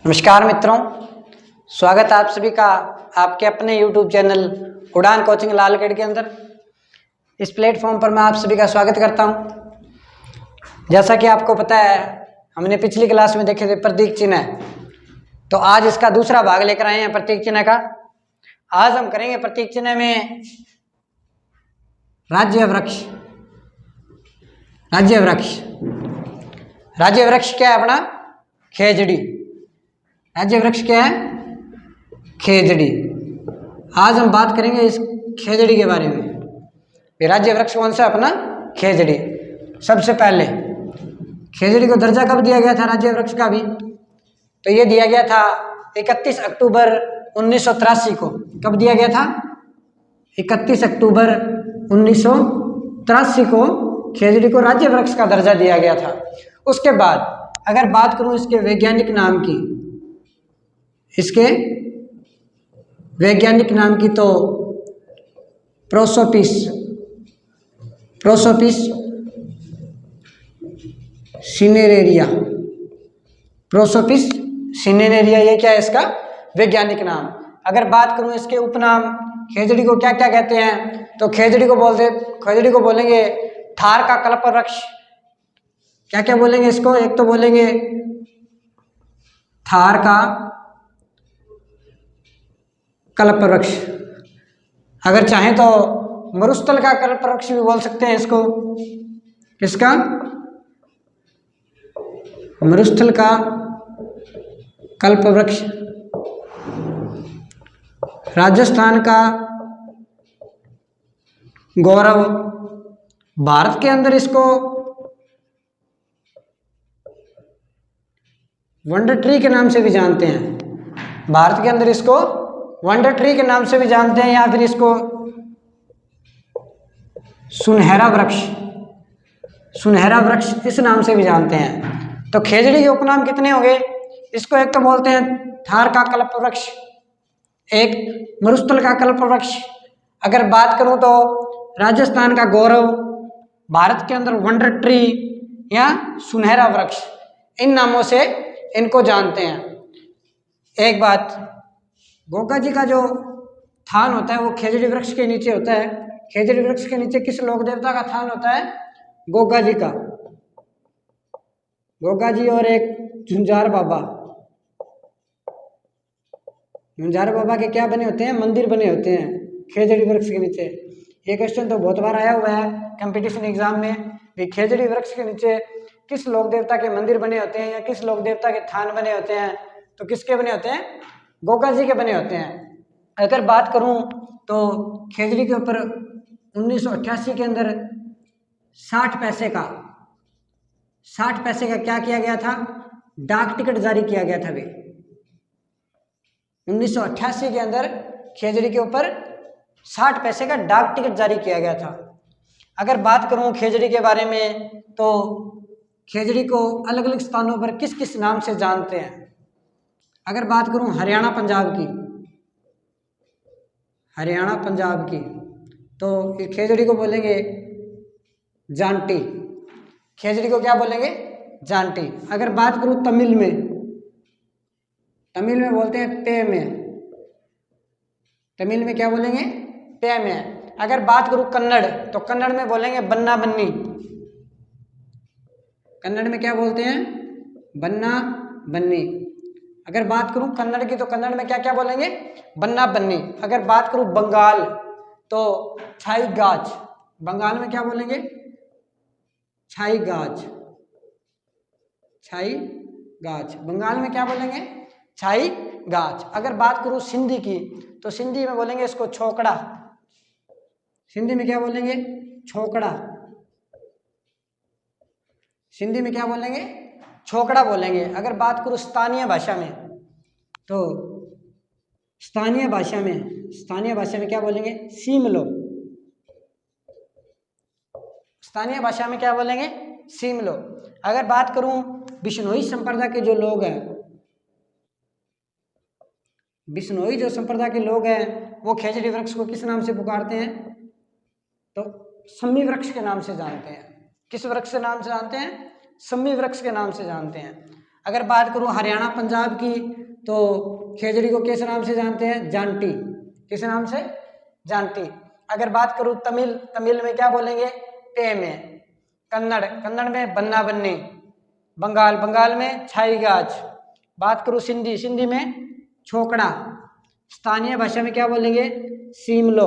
नमस्कार मित्रों, स्वागत है आप सभी का आपके अपने YouTube चैनल उड़ान कोचिंग लालगढ़ के अंदर। इस प्लेटफॉर्म पर मैं आप सभी का स्वागत करता हूं। जैसा कि आपको पता है, हमने पिछली क्लास में देखे थे प्रतीक चिन्ह, तो आज इसका दूसरा भाग लेकर आए हैं प्रतीक चिन्ह का। आज हम करेंगे प्रतीक चिन्ह में राज्य वृक्ष। राज्य वृक्ष क्या है अपना? खेजड़ी। राज्य वृक्ष क्या है? खेजड़ी। आज हम बात करेंगे इस खेजड़ी के बारे में। ये राज्य वृक्ष कौन सा? अपना खेजड़ी। सबसे पहले खेजड़ी को दर्जा कब दिया गया था राज्य वृक्ष का भी? तो ये दिया गया था 31 अक्टूबर 1983 को। कब दिया गया था? 31 अक्टूबर 1983 को खेजड़ी को राज्य वृक्ष का दर्जा दिया गया था। उसके बाद अगर बात करूं इसके वैज्ञानिक नाम की, इसके वैज्ञानिक नाम की, तो प्रोसोपिस सिनेरेरिया। प्रोसोपिस सिनेरेरिया, ये क्या है इसका वैज्ञानिक नाम। अगर बात करूं इसके उपनाम, खेजड़ी को क्या क्या कहते हैं? तो खेजड़ी को बोलेंगे थार का कल्प वृक्ष। क्या क्या बोलेंगे इसको? एक तो बोलेंगे थार का कल्प वृक्ष, अगर चाहें तो मरुस्थल का कल्प वृक्ष भी बोल सकते हैं इसको। किसका? मरुस्थल का कल्प वृक्ष। राजस्थान का गौरव। भारत के अंदर इसको वंडर ट्री के नाम से भी जानते हैं। भारत के अंदर इसको वंडर ट्री के नाम से भी जानते हैं, या फिर इसको सुनहरा वृक्ष इस नाम से भी जानते हैं। तो खेजड़ी के उपनाम कितने हो गए? इसको एक तो बोलते हैं थार का कल्प वृक्ष, एक मरुस्थल का कल्प वृक्ष। अगर बात करूं तो राजस्थान का गौरव, भारत के अंदर वंडर ट्री या सुनहरा वृक्ष, इन नामों से इनको जानते हैं। एक बात, गोगा जी का जो थान होता है वो खेजड़ी वृक्ष के नीचे होता है। खेजड़ी वृक्ष के नीचे किस लोक देवता का थान होता है? गोगा जी का। गोगा जी और एक झुंझार बाबा। झुंझार बाबा के क्या बने होते हैं? मंदिर बने होते हैं खेजड़ी वृक्ष के नीचे। ये क्वेश्चन तो बहुत बार आया हुआ है कंपटीशन एग्जाम में भी, खेजड़ी वृक्ष के नीचे किस लोक देवता के मंदिर बने होते हैं या किस लोक देवता के थान बने होते हैं? तो किसके बने होते हैं? गोगा जी के बने होते हैं। अगर बात करूं तो खेजड़ी के ऊपर 1988 के अंदर 60 पैसे का क्या किया गया था? डाक टिकट जारी किया गया था। 1988 के अंदर खेजड़ी के ऊपर 60 पैसे का डाक टिकट जारी किया गया था। अगर बात करूं खेजड़ी के बारे में, तो खेजड़ी को अलग अलग स्थानों पर किस किस नाम से जानते हैं? अगर बात करूं हरियाणा पंजाब की, तो खेजड़ी को बोलेंगे जांटी। खेजड़ी को क्या बोलेंगे? जांटी। अगर बात करूं तमिल में बोलते हैं पे में। तमिल में क्या बोलेंगे? पे में। अगर बात करूं कन्नड़, तो कन्नड़ में बोलेंगे बन्ना बन्नी। कन्नड़ में क्या बोलते हैं? बन्ना बन्नी। अगर बात करूं कन्नड़ की, तो कन्नड़ में क्या क्या बोलेंगे? बन्ना बन्नी। अगर बात करूं बंगाल, तो छाई गाज। बंगाल में क्या बोलेंगे? छाई गाज। बंगाल में क्या बोलेंगे? छाई गाज। अगर बात करूं सिंधी की, तो सिंधी में बोलेंगे इसको छोकड़ा। सिंधी में क्या बोलेंगे? छोकड़ा। सिंधी में क्या बोलेंगे? छोकड़ा बोलेंगे। अगर बात करूं स्थानीय भाषा में, तो स्थानीय भाषा में क्या बोलेंगे? सीमलो। स्थानीय भाषा में क्या बोलेंगे? सीमलो। अगर बात करूं बिश्नोई संप्रदाय के जो लोग हैं, बिश्नोई जो संप्रदाय के लोग हैं, वो खेजड़ी वृक्ष को किस नाम से पुकारते हैं? तो सम्मी वृक्ष के नाम से जानते हैं। किस वृक्ष के नाम से जानते हैं? सम्मी वृक्ष के नाम से जानते हैं। अगर बात करूँ हरियाणा पंजाब की तो खेजड़ी को किस नाम से जानते हैं? जांटी। किस नाम से? जांटी। अगर बात करूँ तमिल में क्या बोलेंगे? टेमे। कन्नड़ में बन्ना बन्नी। बंगाल में छाई गाज। बात करूँ सिंधी में छोकड़ा। स्थानीय भाषा में क्या बोलेंगे? सीमलो।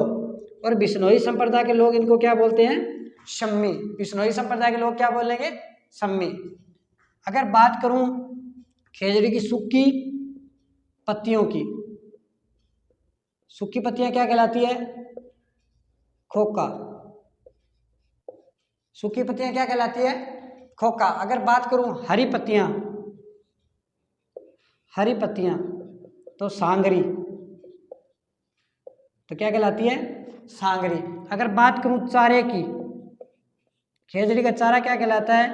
और बिश्नोई संप्रदाय के लोग इनको क्या बोलते हैं? शम्मी। बिश्नोई संप्रदाय के लोग क्या बोलेंगे? शम्मी। अगर बात करूं खेजड़ी की सूखी पत्तियों की, सूखी पत्तियां क्या कहलाती है? खोका। सूखी पत्तियां क्या कहलाती है? खोका। अगर बात करूं हरी पत्तियां तो सांगरी। तो क्या कहलाती है? सांगरी। अगर बात करूं चारे की, खेजड़ी का चारा क्या कहलाता है?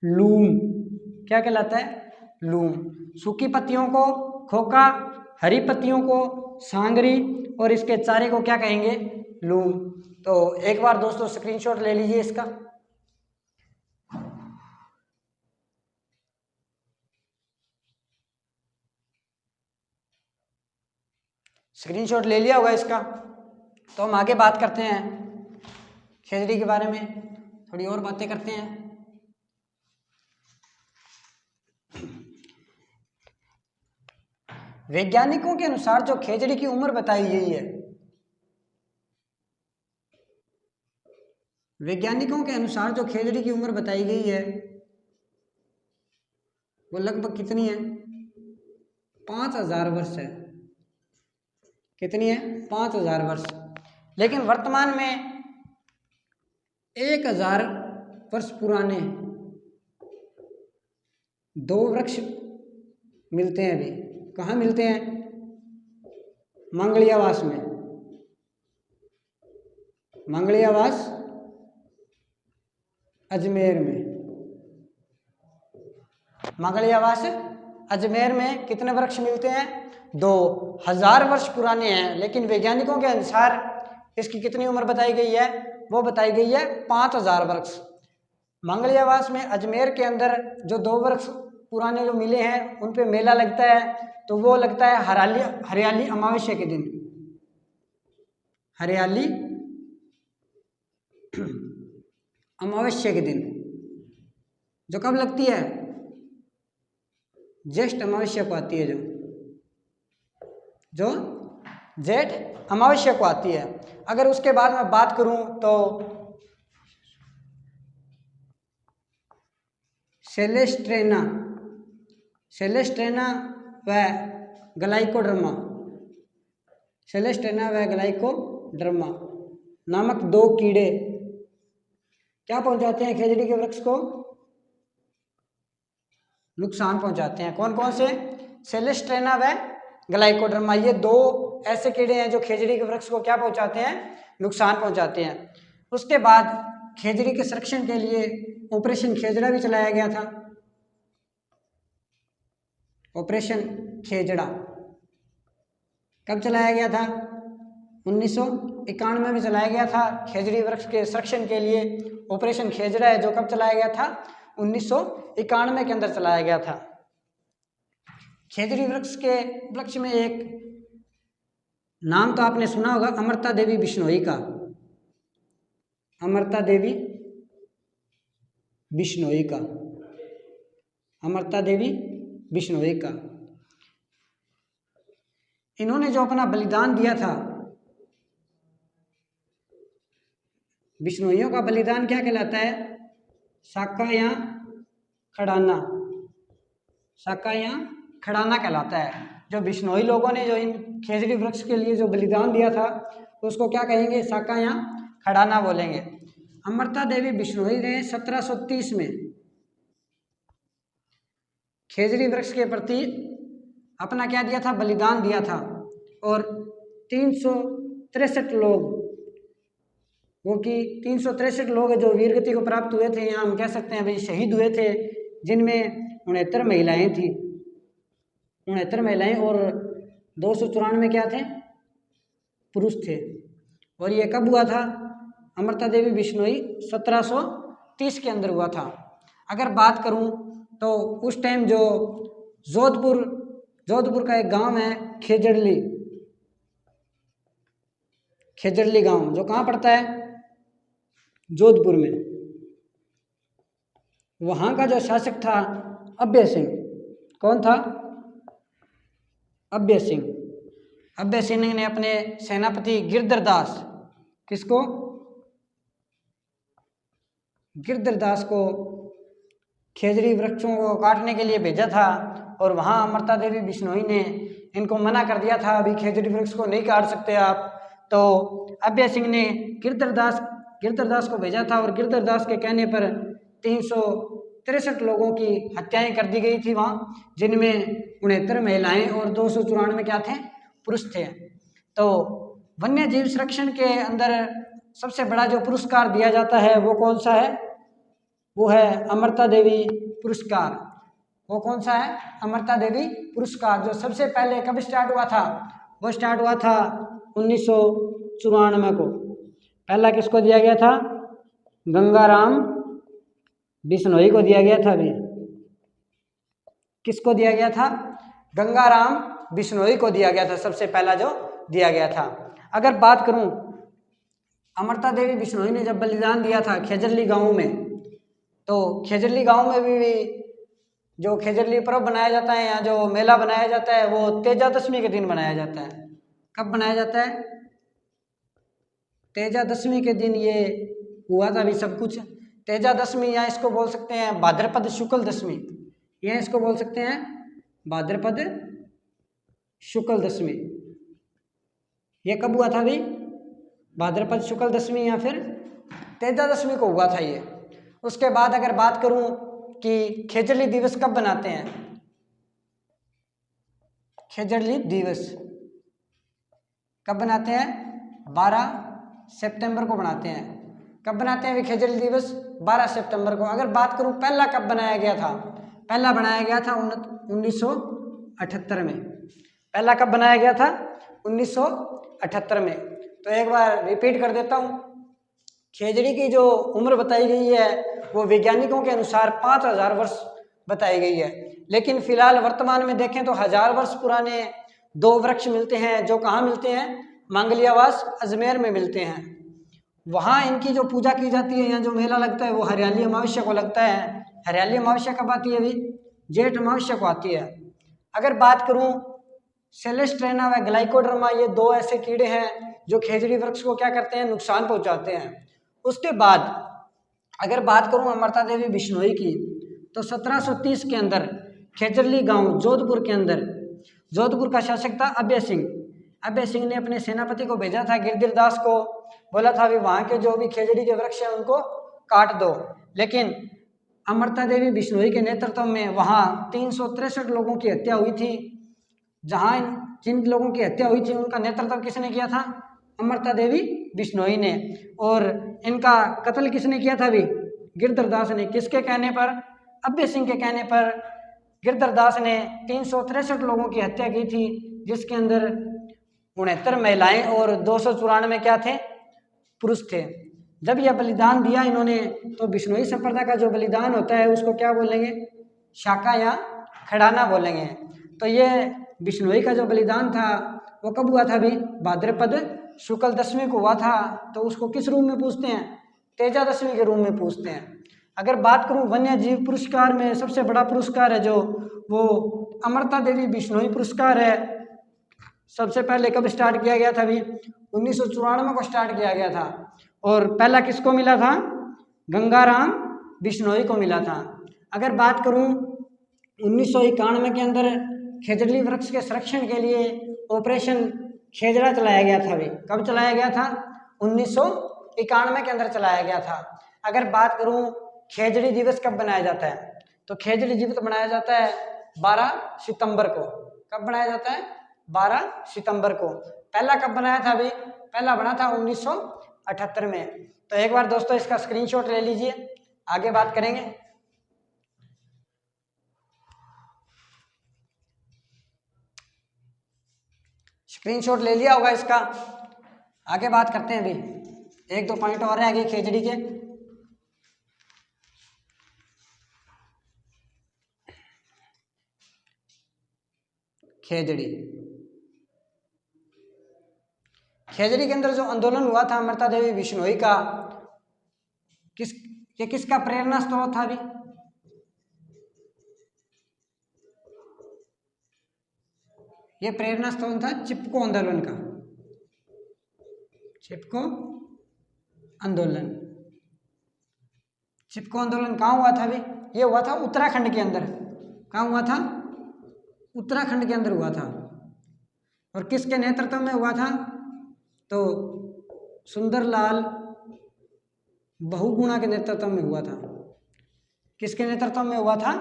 लूम। क्या कहलाता है? लूम। सूखी पत्तियों को खोका, हरी पत्तियों को सांगरी और इसके चारे को क्या कहेंगे? लूम। तो एक बार दोस्तों स्क्रीनशॉट ले लीजिए इसका। स्क्रीनशॉट ले लिया होगा इसका। तो हम आगे बात करते हैं खेजड़ी के बारे में, थोड़ी और बातें करते हैं। वैज्ञानिकों के अनुसार जो खेजड़ी की उम्र बताई गई है, वैज्ञानिकों के अनुसार जो खेजड़ी की उम्र बताई गई है वो लगभग कितनी है? 5000 वर्ष है। कितनी है? 5000 वर्ष। लेकिन वर्तमान में 1000 वर्ष पुराने 2 वृक्ष मिलते हैं अभी। कहाँ मिलते हैं? मंगलियावास में। मंगलियावास अजमेर में। मंगलियावास अजमेर में कितने वृक्ष मिलते हैं? 2000 वर्ष पुराने हैं। लेकिन वैज्ञानिकों के अनुसार इसकी कितनी उम्र बताई गई है? वो बताई गई है 5000 वर्ष। मंगलियावास में अजमेर के अंदर जो 2 वृक्ष पुराने जो मिले हैं उन पे मेला लगता है, तो वो लगता है हरियाली अमावस्या के दिन। हरियाली अमावस्या के दिन, जो कब लगती है? ज्येष्ठ अमावस्या को आती है, जो जेठ अमावस्या को आती है। अगर उसके बाद मैं बात करूं तो सेलेस्ट्रेना व ग्लाइकोडर्मा नामक 2 कीड़े क्या पहुंचाते हैं खेजड़ी के वृक्ष को? नुकसान पहुंचाते हैं। कौन कौन से? सेलेस्ट्रेना व ग्लाइकोडर्मा। ये 2 ऐसे कीड़े हैं जो खेजड़ी के वृक्ष को क्या पहुंचाते हैं? नुकसान पहुंचाते हैं। उसके बाद खेजड़ी के संरक्षण के लिए ऑपरेशन खेजड़ा भी चलाया गया था। ऑपरेशन खेजड़ा कब चलाया गया था? 1991 में चलाया गया था। खेजड़ी वृक्ष के संरक्षण के लिए ऑपरेशन खेजड़ा है जो कब चलाया गया था? 1991 के अंदर चलाया गया था। खेजड़ी वृक्ष में एक नाम तो आपने सुना होगा, अमृता देवी बिश्नोई का। अमृता देवी बिश्नोई का। इन्होंने जो अपना बलिदान दिया था, बिश्नोइयों का बलिदान क्या कहलाता है? साका या खड़ाना कहलाता है। जो बिश्नोई लोगों ने जो इन खेजड़ी वृक्ष के लिए जो बलिदान दिया था तो उसको क्या कहेंगे? साका या खड़ाना बोलेंगे। अमृता देवी बिश्नोई ने 1730 में खेजड़ी वृक्ष के प्रति अपना क्या दिया था? बलिदान दिया था। और 363 लोग, वो कि 363 लोग जो वीरगति को प्राप्त हुए थे, यहाँ हम कह सकते हैं भाई शहीद हुए थे, जिनमें 69 महिलाएं थी। 69 महिलाएं और 294 क्या थे? पुरुष थे। और ये कब हुआ था? अमृता देवी बिश्नोई 1730 के अंदर हुआ था। अगर बात करूं तो उस टाइम जो जोधपुर का एक गांव है खेजड़ली, खेजड़ली गांव जो कहाँ पड़ता है, जोधपुर में, वहां का जो शासक था अभय सिंह। कौन था? अभय सिंह। अभय सिंह ने अपने सेनापति गिरधर दास, किसको? गिरधर दास को खेजड़ी वृक्षों को काटने के लिए भेजा था और वहाँ अमृता देवी बिश्नोई ने इनको मना कर दिया था, अभी खेजड़ी वृक्ष को नहीं काट सकते आप। तो अभय सिंह ने गिरधर दास को भेजा था और गिरधर दास के कहने पर 363 लोगों की हत्याएं कर दी गई थी वहाँ, जिनमें 69 महिलाएं और 294 क्या थे? पुरुष थे। तो वन्य जीव संरक्षण के अंदर सबसे बड़ा जो पुरस्कार दिया जाता है वो कौन सा है? वो है अमृता देवी पुरस्कार। वो कौन सा है? अमृता देवी पुरस्कार, जो सबसे पहले कब स्टार्ट हुआ था? वो स्टार्ट हुआ था 1994 को। पहला किसको दिया गया था? गंगाराम बिश्नोई को दिया गया था। अभी किसको दिया गया था? गंगाराम बिश्नोई को दिया गया था, सबसे पहला जो दिया गया था। अगर बात करूं अमृता देवी बिश्नोई ने जब बलिदान दिया था खेजड़ली गांव में, तो खेजड़ली गांव में भी जो खेजड़ली पर्व बनाया जाता है या जो मेला बनाया जाता है वो तेजा दशमी के दिन बनाया जाता है। कब बनाया जाता है? तेजा दशमी के दिन ये हुआ था। अभी सब कुछ तेजा दशमी, या इसको बोल सकते हैं भाद्रपद शुक्ल दशमी, या इसको बोल सकते हैं भाद्रपद शुक्ल दशमी। ये कब हुआ था? अभी भाद्रपद शुक्ल दशमी या फिर तेजा दशमी को हुआ था ये। उसके बाद अगर बात करूं कि खेजड़ली दिवस कब बनाते हैं? खेजड़ली दिवस कब बनाते हैं? 12 सितंबर को बनाते हैं। कब बनाते हैं खेजड़ली दिवस? 12 सितंबर को। अगर बात करूं पहला कब बनाया गया था? पहला बनाया गया था 1978 में। पहला कब बनाया गया था? 1978 में। तो एक बार रिपीट कर देता हूं, खेजड़ी की जो उम्र बताई गई है वो वैज्ञानिकों के अनुसार 5000 वर्ष बताई गई है, लेकिन फिलहाल वर्तमान में देखें तो 1000 वर्ष पुराने 2 वृक्ष मिलते हैं, जो कहाँ मिलते हैं? मांगलियावास अजमेर में मिलते हैं। वहाँ इनकी जो पूजा की जाती है या जो मेला लगता है वो हरियाली अमावस्या को लगता है। हरियाली अमावस्या कब आती है? अभी जेठ अमावस्या को आती है। अगर बात करूँ सेलेस्ट्रेना व ग्लाइकोडर्मा, ये 2 ऐसे कीड़े हैं जो खेजड़ी वृक्ष को क्या करते हैं? नुकसान पहुंचाते हैं। उसके बाद अगर बात करूं अमृता देवी बिश्नोई की, तो 1730 के अंदर खेजड़ली गांव जोधपुर के अंदर, जोधपुर का शासक था अभय सिंह। अभय सिंह ने अपने सेनापति को भेजा था गिरधर दास को, बोला था भी वहाँ के जो भी खेजड़ी के वृक्ष हैं उनको काट दो। लेकिन अमृता देवी बिश्नोई के नेतृत्व में वहाँ 363 लोगों की हत्या हुई थी। जहाँ जिन लोगों की हत्या हुई थी उनका नेतृत्व किसने किया था? अमृता देवी बिश्नोई ने। और इनका कत्ल किसने किया था? भी गिरधर दास ने। किसके कहने पर? अभय सिंह के कहने पर गिरधर दास ने 363 लोगों की हत्या की थी, जिसके अंदर 69 महिलाएं और 294 क्या थे? पुरुष थे। जब यह बलिदान दिया इन्होंने, तो बिश्नोई संप्रदाय का जो बलिदान होता है उसको क्या बोलेंगे? शाका या खड़ाना बोलेंगे। तो ये बिश्नोई का जो बलिदान था वो कब हुआ था? भी भाद्रपद शुक्ल दशमी को हुआ था। तो उसको किस रूप में पूछते हैं? तेजा दशमी के रूप में पूछते हैं। अगर बात करूं वन्य जीव पुरस्कार में सबसे बड़ा पुरस्कार है जो, वो अमृता देवी बिश्नोई पुरस्कार है। सबसे पहले कब स्टार्ट किया गया था? भी 1994 को स्टार्ट किया गया था। और पहला किसको मिला था? गंगाराम बिश्नोई को मिला था। अगर बात करूं 1991 के अंदर खेजड़ली वृक्ष के संरक्षण के लिए ऑपरेशन खेजड़ा चलाया गया था। भी कब चलाया गया था? 1991 के अंदर चलाया गया था। अगर बात करूं खेजड़ी दिवस कब बनाया जाता है, तो खेजड़ी दिवस बनाया जाता है 12 सितंबर को। कब बनाया जाता है? 12 सितंबर को। पहला कब बनाया था? अभी पहला बना था 1978 में। तो एक बार दोस्तों इसका स्क्रीनशॉट ले लीजिए, आगे बात करेंगे। स्क्रीनशॉट ले लिया होगा इसका, आगे बात करते हैं। अभी 1-2 पॉइंट और हैं आगे खेजड़ी के। खेजड़ी। खेजड़ी के अंदर जो आंदोलन हुआ था अमृता देवी बिश्नोई का, किसका प्रेरणा स्रोत था अभी? ये प्रेरणा स्रोत था चिपको आंदोलन का। चिपको आंदोलन, चिपको आंदोलन कहाँ हुआ था अभी? ये हुआ था उत्तराखंड के अंदर। कहाँ हुआ था? उत्तराखंड के अंदर हुआ था। और किसके नेतृत्व में हुआ था? तो सुंदरलाल बहुगुणा के नेतृत्व में हुआ था। किसके नेतृत्व में हुआ था?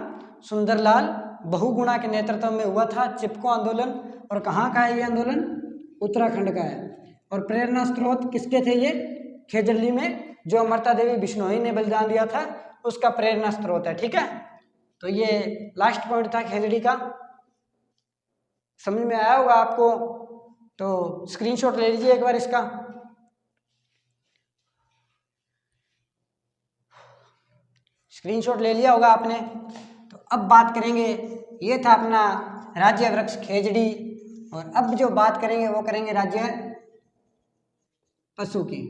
सुंदरलाल बहुगुणा के नेतृत्व में हुआ था चिपको आंदोलन। और कहाँ का है ये आंदोलन? उत्तराखंड का है। और प्रेरणा स्रोत किसके थे ये? खेजड़ी में जो अमृता देवी बिश्नोई ने बलिदान दिया था उसका प्रेरणा स्रोत है। ठीक है, तो ये लास्ट पॉइंट था खेजड़ी का। समझ में आया होगा आपको? तो स्क्रीनशॉट ले लीजिए एक बार इसका। स्क्रीनशॉट ले लिया होगा आपने। तो अब बात करेंगे, ये था अपना राज्य वृक्ष खेजड़ी। और अब जो बात करेंगे वो करेंगे राज्य पशु की।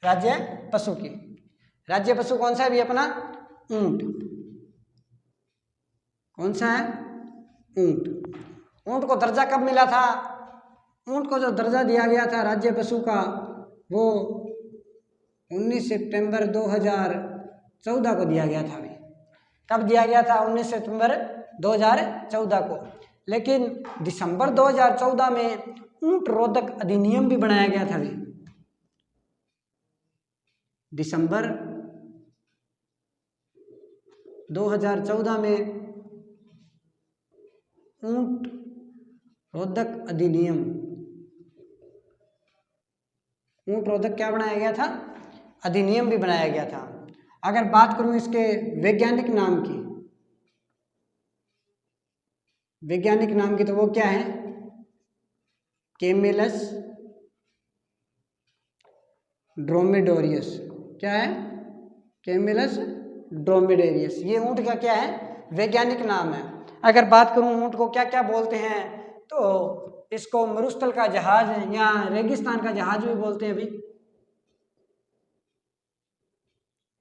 राज्य पशु की। राज्य पशु कौन सा है भी अपना? ऊंट। कौन सा है? ऊंट। ऊंट को दर्जा कब मिला था? ऊंट को जो दर्जा दिया गया था राज्य पशु का वो 19 सितंबर 2014 को दिया गया था। अभी कब दिया गया था? 19 सितंबर 2014 को। लेकिन दिसंबर 2014 में ऊंट रोधक अधिनियम भी बनाया गया था। अभी दिसंबर 2014 में ऊंट रोधक अधिनियम, ऊंट रोधक क्या बनाया गया था? अधिनियम भी बनाया गया था। अगर बात करूं इसके वैज्ञानिक नाम की, वैज्ञानिक नाम की, तो वो क्या है? कैमेलस ड्रोमेडोरियस। क्या है? कैमेलस ड्रोमेडोरियस। ये ऊंट का क्या है? वैज्ञानिक नाम है। अगर बात करूं ऊंट को क्या क्या बोलते हैं, तो इसको मरुस्थल का जहाज या रेगिस्तान का जहाज भी बोलते हैं। अभी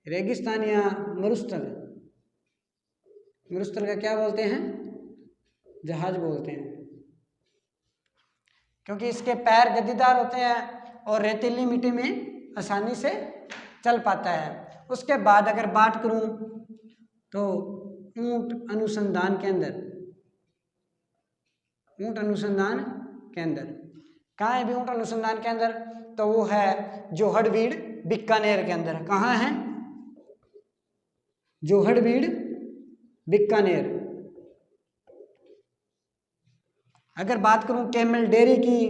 रेगिस्तान या मरुस्थल, मरुस्थल का क्या बोलते हैं? जहाज बोलते हैं, क्योंकि इसके पैर गद्दीदार होते हैं और रेतीली मिट्टी में आसानी से चल पाता है। उसके बाद अगर बात करूं तो ऊंट अनुसंधान केंद्र, ऊंट अनुसंधान केंद्र कहाँ है? भी ऊंट अनुसंधान केंद्र तो वो है जोहड़बीड़ बीकानेर के अंदर। कहाँ है? जोहड़बीड़ बीकानेर। अगर बात करूं कैमल डेयरी की,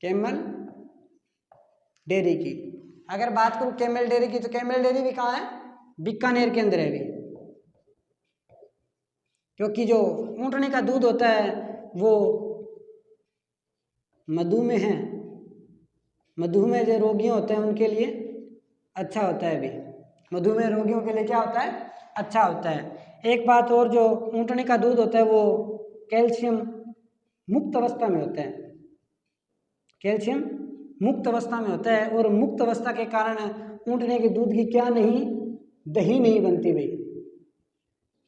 कैमल डेयरी की, अगर बात करूं कैमल डेयरी की, तो कैमल डेयरी भी कहाँ है? बीकानेर के अंदर है भी। क्योंकि जो ऊँटनी का दूध होता है वो मधुमेह है, मधुमेह जो रोगी होते हैं उनके लिए अच्छा होता है। भी मधुमेह रोगियों के लिए क्या होता है? अच्छा होता है। एक बात और, जो ऊँटनी का दूध होता है वो कैल्शियम मुक्त अवस्था में होता है, कैल्शियम मुक्त अवस्था में होता है। और मुक्त अवस्था के कारण ऊँटनी के दूध की क्या नहीं? दही नहीं बनती। भाई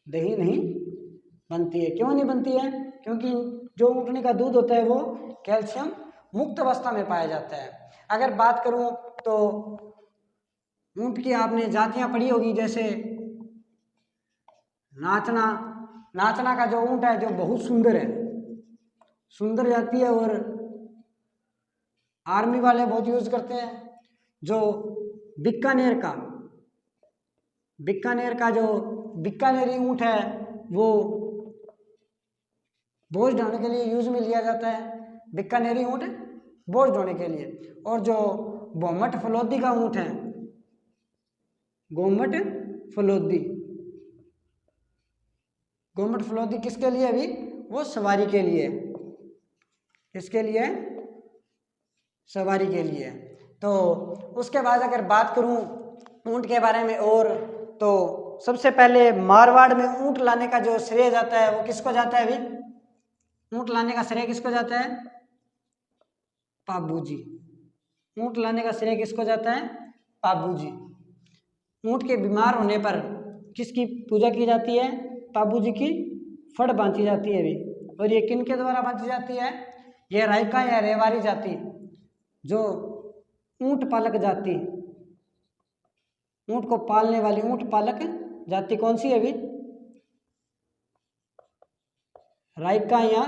दही नहीं बनती है। क्यों नहीं बनती है? क्योंकि जो ऊँटनी का दूध होता है वो कैल्शियम मुक्त अवस्था में पाया जाता है। अगर बात करूं तो ऊँट की आपने जातियां पढ़ी होगी, जैसे नाचना, नाचना का जो ऊँट है जो बहुत सुंदर है, सुंदर जाती है और आर्मी वाले बहुत यूज करते हैं। जो बीकानेर का, बीकानेर का जो बीकानेरी ऊँट है वो बोझ ढोने के लिए यूज में लिया जाता है। बीकानेरी ऊँट बोझ ढोने के लिए। और जो गोमट फलोदी का ऊँट है, गोमट फलोदी, गोमट फलोदी किसके लिए? अभी वो सवारी के लिए। किसके लिए? सवारी के लिए। तो उसके बाद अगर बात करूं ऊँट के बारे में और, तो सबसे पहले मारवाड़ में ऊंट लाने का जो श्रेय जाता है वो किसको जाता है अभी? ऊंट लाने का श्रेय किसको जाता है? पाबूजी। ऊंट लाने का श्रेय किसको जाता है? पाबूजी। ऊंट के बीमार होने पर किसकी पूजा की जाती है? पाबूजी की फड़ बांधी जाती है अभी। और ये किन के द्वारा बांधी जाती है? ये रायका या रेवारी जाति, जो ऊंट पालक जाति, ऊंट को पालने वाली ऊंट पालक जाति कौन सी है अभी? रायका या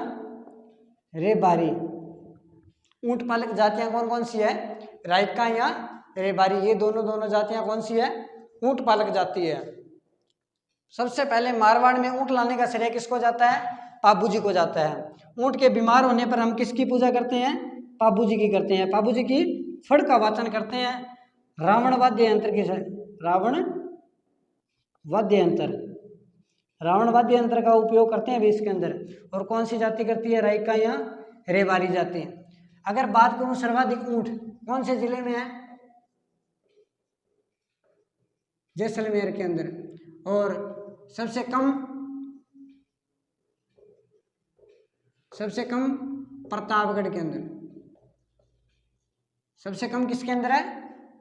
रेबारी। ऊंट पालक जातियां कौन कौन सी है? रायका या रेबारी। ये दोनों जातियां कौन सी है? ऊंट पालक जाति है। सबसे पहले मारवाड़ में ऊंट लाने का श्रेय किसको जाता है? पाबूजी को जाता है। ऊंट के बीमार होने पर हम किसकी पूजा करते हैं? पाबूजी की करते हैं। पाबूजी की फड़ का वाचन करते हैं। रावण वाद्य यंत्र के रावण वाद्य यंत्र का उपयोग करते हैं भी इसके अंदर। और कौन सी जाति करती है? रायका या रेवारी जाति। अगर बात करूं सर्वाधिक ऊंट कौन से जिले में है? जैसलमेर के अंदर। और सबसे कम प्रतापगढ़ के अंदर। सबसे कम किसके अंदर है?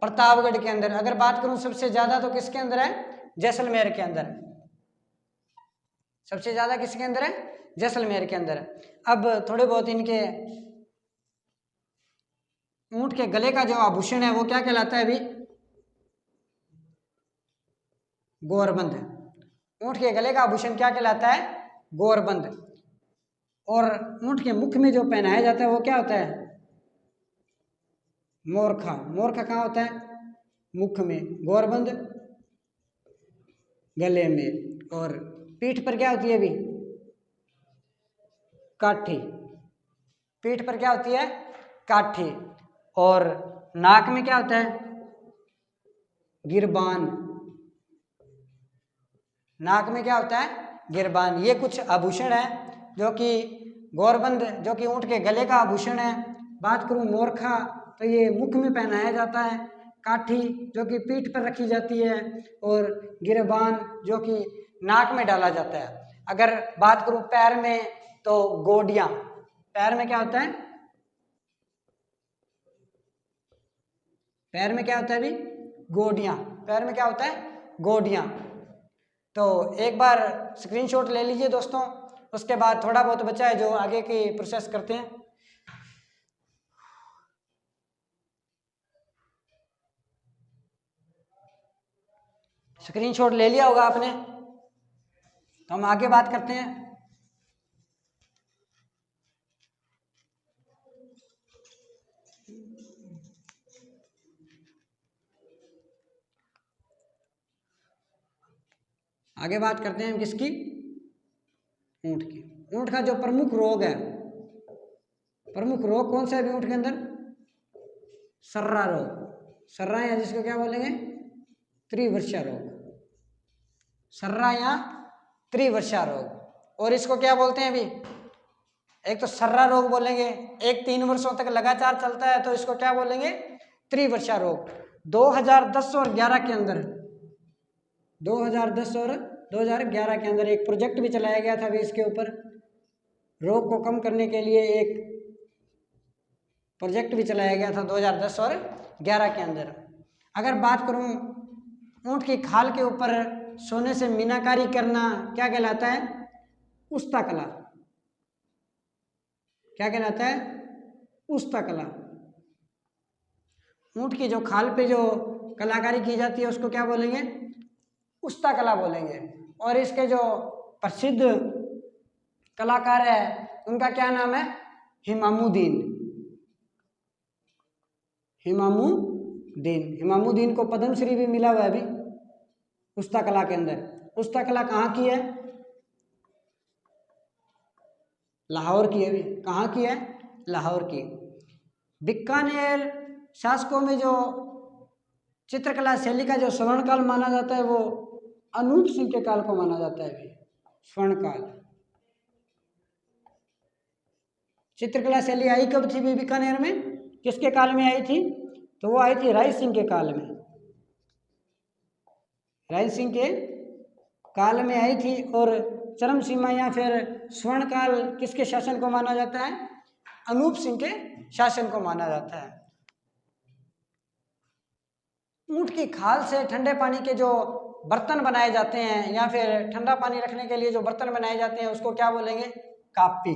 प्रतापगढ़ के अंदर। अगर बात करूं सबसे ज्यादा तो किसके अंदर है? जैसलमेर के अंदर। सबसे ज्यादा किसके अंदर है? जैसलमेर के अंदर। अब थोड़े बहुत इनके ऊंट के गले का जो आभूषण है वो क्या कहलाता है अभी? गोरबंद। ऊंट के गले का आभूषण क्या कहलाता है? गोरबंद। और ऊंट के मुख में जो पहनाया जाता है वो क्या होता है? मोरखा। मोरखा कहाँ होता है? मुख में। गोरबंद गले में। और पीठ पर क्या होती है अभी? काठी। पीठ पर क्या होती है? काठी। और नाक में क्या होता है? गिरबान। नाक में क्या होता है? गिरबान। ये कुछ आभूषण है जो कि गोरबंद, जो कि ऊंट के गले का आभूषण है। बात करूं मोरखा तो ये मुख में पहनाया जाता है। काठी जो कि पीठ पर रखी जाती है। और गिरबान जो कि नाक में डाला जाता है। अगर बात करूं पैर में तो गोडियां। पैर में क्या होता है? पैर में क्या होता है अभी? गोडियां। पैर में क्या होता है? गोडियां। तो एक बार स्क्रीनशॉट ले लीजिए दोस्तों। उसके बाद थोड़ा बहुत बचा है जो आगे की प्रोसेस करते हैं। स्क्रीनशॉट ले लिया होगा आपने, तो हम आगे बात करते हैं। आगे बात करते हैं हम किसकी? ऊंट की। ऊंट का जो प्रमुख रोग है, प्रमुख रोग कौन सा है ऊंट के अंदर? सर्रा रोग। सर्रा या जिसको क्या बोलेंगे? त्रिवर्षा रोग। सर्रा या त्रिवर्षा रोग। और इसको क्या बोलते हैं अभी? एक तो सर्रा रोग बोलेंगे, एक 3 वर्षों तक लगातार चलता है तो इसको क्या बोलेंगे? त्रिवर्षा रोग। 2010 और 11 के अंदर, 2010 और 2011 के अंदर एक प्रोजेक्ट भी चलाया गया था अभी इसके ऊपर। रोग को कम करने के लिए एक प्रोजेक्ट भी चलाया गया था 2010 और 11 के अंदर। अगर बात करूं ऊंट की खाल के ऊपर सोने से मीनाकारी करना क्या कहलाता है? उस्ता कला। क्या कहलाता है? उस्ता कला। ऊंट की जो खाल पे जो कलाकारी की जाती है उसको क्या बोलेंगे? उस्ता कला बोलेंगे। और इसके जो प्रसिद्ध कलाकार है उनका क्या नाम है? हिमामुद्दीन। हिमामुद्दीन। हिमामुद्दीन को पद्मश्री भी मिला हुआ है अभी उस्ता कला के अंदर। उस्ता कला कहाँ की है? लाहौर की है अभी। कहाँ की है? लाहौर की। बीकानेर शासकों में जो चित्रकला शैली का जो स्वर्णकाल माना जाता है वो अनूप सिंह के काल को माना जाता है अभी। स्वर्णकाल। चित्रकला शैली आई कब थी भी बीकानेर में? किसके काल में आई थी? तो वो आई थी राय सिंह के काल में। राय सिंह के काल में आई थी और चरम सीमा या फिर स्वर्ण काल किसके शासन को माना जाता है? अनूप सिंह के शासन को माना जाता है। ऊंट की खाल से ठंडे पानी के जो बर्तन बनाए जाते हैं या फिर ठंडा पानी रखने के लिए जो बर्तन बनाए जाते हैं उसको क्या बोलेंगे? कापी।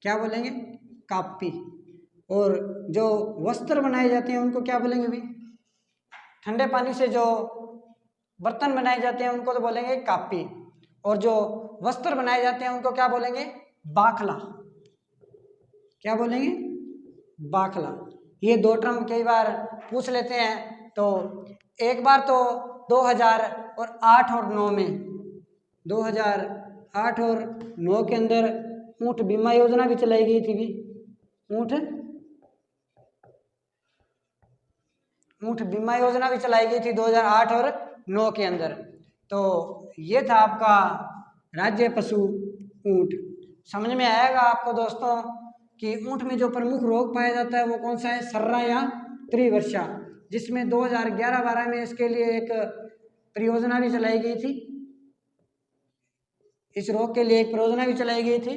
क्या बोलेंगे? कापी। और जो वस्त्र बनाए जाते हैं उनको क्या बोलेंगे भी? ठंडे पानी से जो बर्तन बनाए जाते हैं उनको तो बोलेंगे कापी, और जो वस्त्र बनाए जाते हैं उनको क्या बोलेंगे? बाखला। क्या बोलेंगे? बाखला। ये दो टर्म कई बार पूछ लेते हैं। तो एक बार तो 2008 और 9 में 2008 और 9 के अंदर ऊँट बीमा योजना भी चलाई गई थी भी। ऊँट बीमा योजना भी चलाई गई थी 2008 और 9 के अंदर। तो ये था आपका राज्य पशु ऊँट। समझ में आएगा आपको दोस्तों कि ऊँट में जो प्रमुख रोग पाया जाता है वो कौन सा है? सर्रा या त्रिवर्षा, जिसमें 2011-12 में इसके लिए एक परियोजना भी चलाई गई थी। इस रोग के लिए एक परियोजना भी चलाई गई थी।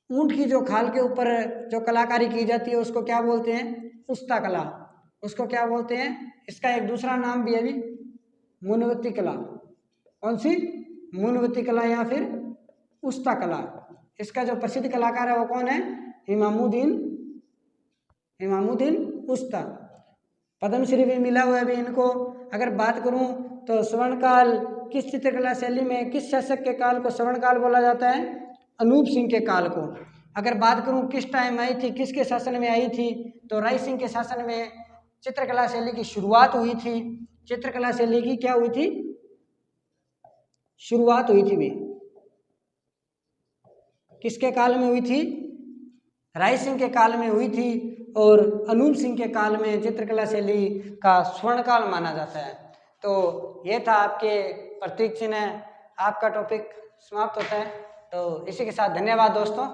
ऊँट की जो खाल के ऊपर जो कलाकारी की जाती है उसको क्या बोलते हैं? उस्ता कला। उसको क्या बोलते हैं? इसका एक दूसरा नाम भी है भी, मुनवती कला। कौन सी? मुनवती कला या फिर उस्ता कला। इसका जो प्रसिद्ध कलाकार है वो कौन है? इमामुद्दीन उस्ता। पद्मश्री भी मिला हुआ है भी इनको। अगर बात करूं तो स्वर्णकाल किस चित्रकला शैली में किस शासक के काल को स्वर्णकाल बोला जाता है? अनूप सिंह के काल को। अगर बात करूं किस टाइम आई थी, किसके शासन में आई थी, तो राय सिंह के शासन में चित्रकला शैली की शुरुआत हुई थी। चित्रकला शैली की क्या हुई थी? शुरुआत हुई थी भी। किसके काल में हुई थी? राय सिंह के काल में हुई थी। और अनूप सिंह के काल में चित्रकला शैली का स्वर्णकाल माना जाता है। तो ये था आपके प्रतीक चिन्ह। आपका टॉपिक समाप्त होता है। तो इसी के साथ धन्यवाद दोस्तों।